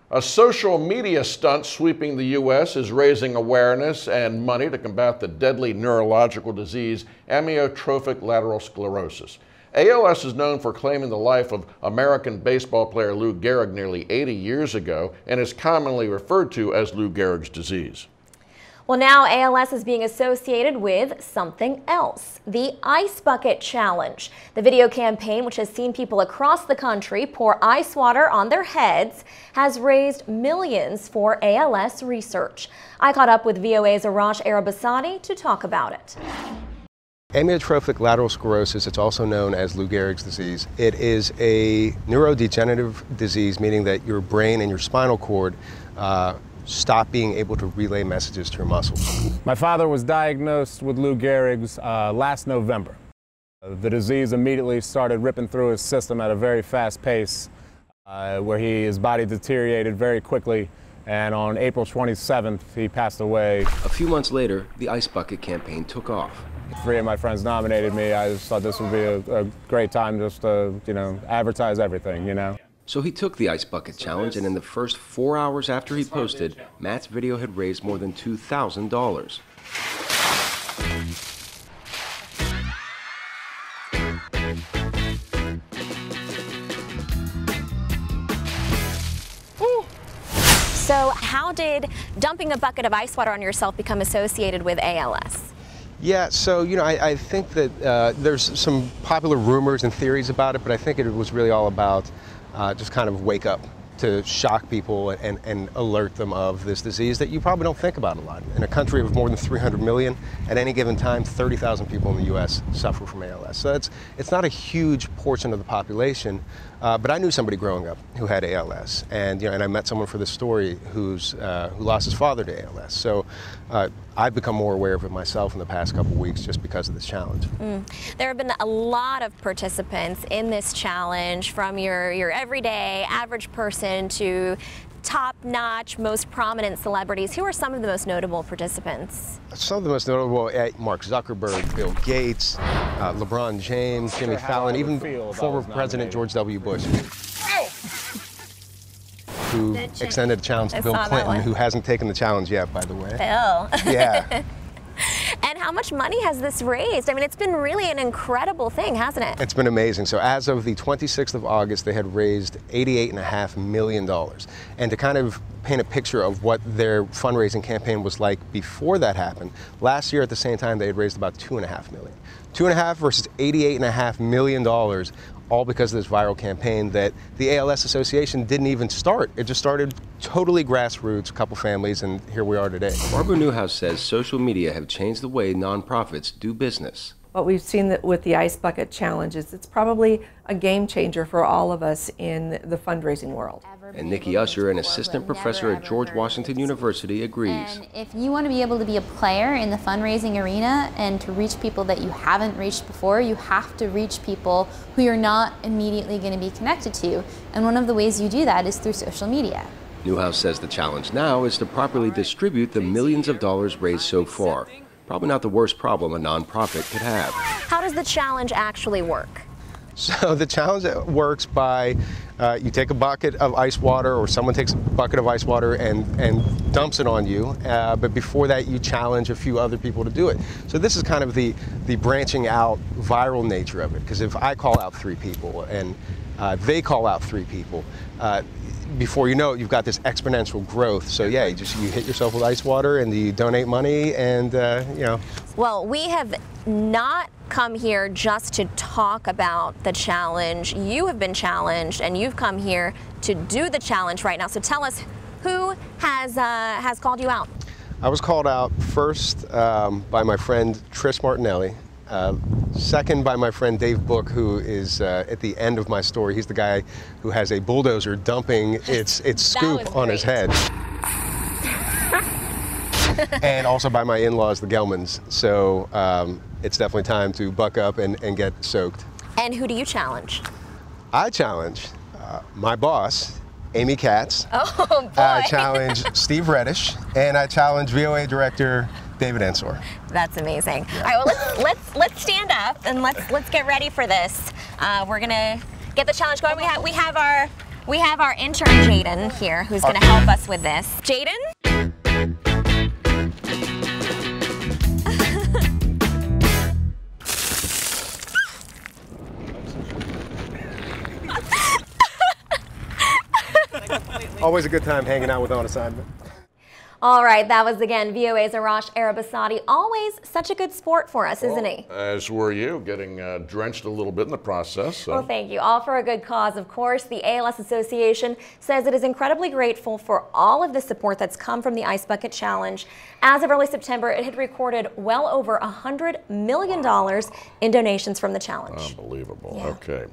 A social media stunt sweeping the U.S. is raising awareness and money to combat the deadly neurological disease amyotrophic lateral sclerosis. ALS is known for claiming the life of American baseball player Lou Gehrig nearly 80 years ago and is commonly referred to as Lou Gehrig's disease. Well, now ALS is being associated with something else, the Ice Bucket Challenge. The video campaign, which has seen people across the country pour ice water on their heads, has raised millions for ALS research. I caught up with VOA's Arash Arabasadi to talk about it. Amyotrophic lateral sclerosis, it's also known as Lou Gehrig's disease. It is a neurodegenerative disease, meaning that your brain and your spinal cord stop being able to relay messages to your muscles. My father was diagnosed with Lou Gehrig's last November. The disease immediately started ripping through his system at a very fast pace, where his body deteriorated very quickly, and on April 27th, he passed away. A few months later, the Ice Bucket campaign took off. 3 of my friends nominated me. I just thought this would be a great time just to, advertise everything, So he took the Ice Bucket Challenge, and in the first 4 hours after he posted, Matt's video had raised more than $2,000. So how did dumping a bucket of ice water on yourself become associated with ALS? Yeah, so, I think that there's some popular rumors and theories about it, but I think it was really all about just kind of wake up to shock people and alert them of this disease that you probably don't think about a lot. In a country of more than 300 million, at any given time, 30,000 people in the U.S. suffer from ALS. So it's not a huge portion of the population, but I knew somebody growing up who had ALS, and and I met someone for this story who lost his father to ALS. So I've become more aware of it myself in the past couple of weeks just because of this challenge. There have been a lot of participants in this challenge, from your everyday average person to top-notch, most prominent celebrities. Who are some of the most notable participants? Some of the most notable: Mark Zuckerberg, Bill Gates, LeBron James, Jimmy Fallon, even former President George W. Bush, who extended a challenge to Bill Clinton, who hasn't taken the challenge yet, by the way. Bill. Yeah. And how much money has this raised? I mean, it's been really an incredible thing, hasn't it? It's been amazing. So as of the 26th of August, they had raised $88.5 million. And to kind of paint a picture of what their fundraising campaign was like before that happened, last year at the same time, they had raised about $2.5 million. 2.5 versus $88.5 million, all because of this viral campaign that the ALS Association didn't even start. It just started totally grassroots, a couple families, and here we are today. Barbara NEWHOUSE says social media have changed the way nonprofits do business. What we've seen with the Ice Bucket Challenge is it's probably a game changer for all of us in the fundraising world. And NIKKI USHER, an assistant professor at George Washington University, agrees. And if you want to be able to be a player in the fundraising arena and to reach people that you haven't reached before, you have to reach people who you're not immediately going to be connected to. And one of the ways you do that is through social media. NEWHOUSE says the challenge now is to properly distribute the millions of dollars raised so far. Probably not the worst problem a nonprofit could have. How does the challenge actually work? So the challenge works by you take a bucket of ice water, or someone takes a bucket of ice water and dumps it on you, but before that you challenge a few other people to do it. So this is kind of the branching out viral nature of it, because if I call out 3 people and they call out 3 people, before you know it, you've got this exponential growth. So yeah, you hit yourself with ice water and you donate money, and Well, we have not come here just to talk about the challenge. You have been challenged, and you've come here to do the challenge right now. So tell us, who has called you out? I was called out first by my friend Trish Martinelli. Second by my friend Dave Book, who is at the end of my story. He's the guy who has a bulldozer dumping its scoop on his head. And also by my in-laws, the Gelmans. So it's definitely time to buck up and get soaked. And who do you challenge? I challenge my boss, Amy Katz. Oh, boy. I challenge Steve Reddish, and I challenge VOA director David Ensor. That's amazing. Yeah. All right, well, let's stand up and let's get ready for this. We're gonna get the challenge going. We have our We have our intern Jaden here who's going to help us with this. Jaden? Always a good time hanging out with On Assignment. All right, that was again VOA's Arash Arabasadi. Always such a good sport for us, isn't he? As were you, getting drenched a little bit in the process. So. Well, thank you. All for a good cause, of course. The ALS Association says it is incredibly grateful for all of the support that's come from the Ice Bucket Challenge. As of early September, it had recorded well over $100 million in donations from the challenge. Unbelievable. Yeah. Okay.